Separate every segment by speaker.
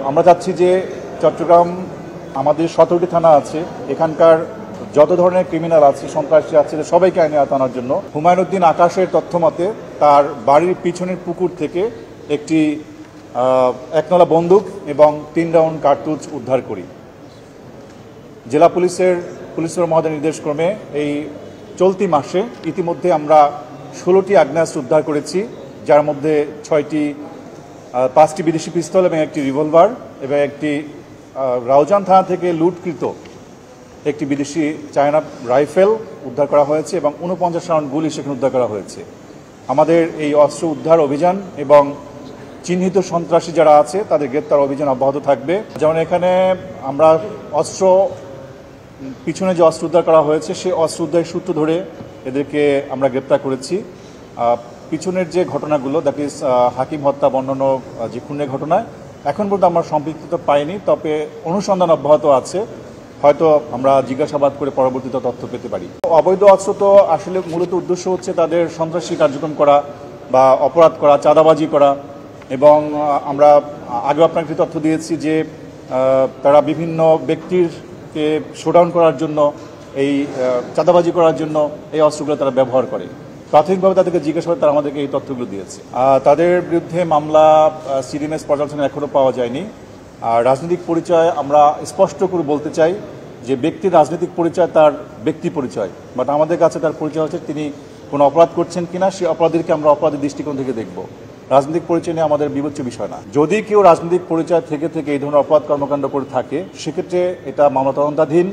Speaker 1: আমরা চাচ্ছি যে চট্টগ্রাম আমাদের 17টি থানা আছে, এখানকার যত ধরনের ক্রিমিনাল আছে, সন্ত্রাসী আছে, সবাইকে আইনে আনার জন্য হুমায়ুন উদ্দিন আকাশের তথ্য মতে তার বাড়ির পিছনের পুকুর থেকে একটি একনলা বন্দুক এবং 3 রাউন্ড কার্তুজ উদ্ধার করি। জেলা পুলিশের মহোদয় নির্দেশক্রমে এই চলতি মাসে ইতিমধ্যে আমরা 16টি আগ্নেয়াস্ত্র উদ্ধার করেছি, যার মধ্যে 5টি বিদেশি পিস্তল এবং একটি রিভলভার এবং একটি রাউজান থানা থেকে লুটকৃত একটি বিদেশি চায়না রাইফেল উদ্ধার করা হয়েছে এবং 49 রাউন্ড গুলি সেখানে উদ্ধার করা হয়েছে। আমাদের এই অস্ত্র উদ্ধার অভিযান এবং চিহ্নিত সন্ত্রাসী যারা আছে তাদের গ্রেপ্তার অভিযান অব্যাহত থাকবে। যেমন এখানে আমরা পিছনে যে অস্ত্র উদ্ধার করা হয়েছে সেই অস্ত্র উদ্ধারের সূত্র ধরে এদেরকে আমরা গ্রেপ্তার করেছি। পিছনের যে ঘটনাগুলো, দ্যাট ইজ হাকিম হত্যা বর্ণন যে খুনের ঘটনায় এখন পর্যন্ত আমরা সম্পৃক্ততা পাইনি, তবে অনুসন্ধান অব্যাহত আছে। হয়তো আমরা জিজ্ঞাসাবাদ করে পরবর্তীতে তথ্য পেতে পারি। অবৈধ অস্ত্র তো আসলে মূলত উদ্দেশ্য হচ্ছে তাদের সন্ত্রাসী কার্যক্রম করা বা অপরাধ করা, চাঁদাবাজি করা। এবং আমরা আগে আপনাকে তথ্য দিয়েছি যে তারা বিভিন্ন ব্যক্তিরকে শোডাউন করার জন্য, এই চাঁদাবাজি করার জন্য এই অস্ত্রগুলো তারা ব্যবহার করে। প্রাথমিকভাবে তাদেরকে জিজ্ঞাসাবাদ তারা আমাদেরকে এই তথ্যগুলো দিয়েছে। তাদের বিরুদ্ধে মামলা সিডিএমএস পর্যালোচনা এখনও পাওয়া যায়নি। আর রাজনৈতিক পরিচয় আমরা স্পষ্ট করে বলতে চাই যে ব্যক্তির রাজনৈতিক পরিচয় তার ব্যক্তি পরিচয়, বাট আমাদের কাছে তার পরিচয় হচ্ছে তিনি কোনো অপরাধ করছেন কিনা, সেই অপরাধীকে আমরা অপরাধের দৃষ্টিকোণ থেকে দেখব। রাজনৈতিক পরিচয় নিয়ে আমাদের বিবেচ্য বিষয় না। যদি কেউ রাজনৈতিক পরিচয় থেকে এই ধরনের অপরাধ কর্মকাণ্ড করে থাকে, সেক্ষেত্রে এটা মামলা তদন্তাধীন।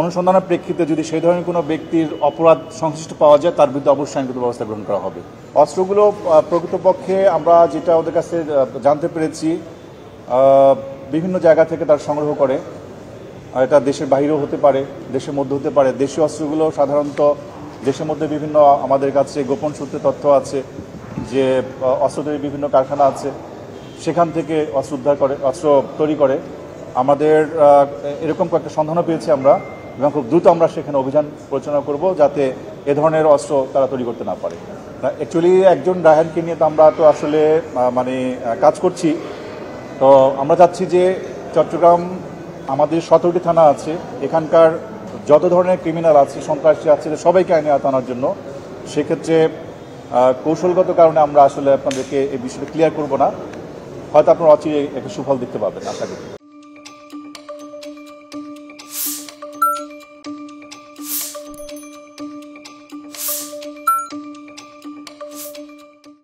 Speaker 1: অনুসন্ধানের প্রেক্ষিতে যদি সেই ধরনের কোনো ব্যক্তির অপরাধ সংশ্লিষ্ট পাওয়া যায়, তার বিরুদ্ধে অবশ্যই আইনগত ব্যবস্থা গ্রহণ করা হবে। অস্ত্রগুলো প্রকৃতপক্ষে আমরা যেটা ওদের কাছে জানতে পেরেছি, বিভিন্ন জায়গা থেকে তার সংগ্রহ করে। এটা দেশের বাইরেও হতে পারে, দেশের মধ্যে হতে পারে। দেশীয় অস্ত্রগুলো সাধারণত দেশের মধ্যে বিভিন্ন আমাদের কাছে গোপন সূত্রে তথ্য আছে যে অস্ত্র তৈরির বিভিন্ন কারখানা আছে, সেখান থেকে অস্ত্র তৈরি করে। আমাদের এরকম কয়েকটা সন্ধানও পেয়েছি আমরা, এবং খুব দ্রুত আমরা সেখানে অভিযান পরিচালনা করব যাতে এ ধরনের অস্ত্র তারা তৈরি করতে না পারে। অ্যাকচুয়ালি একজন রায়হানকে নিয়ে তো আমরা তো আসলে কাজ করছি। তো আমরা চাচ্ছি যে চট্টগ্রাম আমাদের 17টি থানা আছে, এখানকার যত ধরনের ক্রিমিনাল আছে, সন্ত্রাসী আছে, সবাইকে আইনে আনার জন্য। সেক্ষেত্রে কৌশলগত কারণে আমরা আসলে আপনাদেরকে এই বিষয়টা ক্লিয়ার করব না, হয়তো আপনারা অচিরে একটা সুফল দেখতে পাবেন। আশা করি।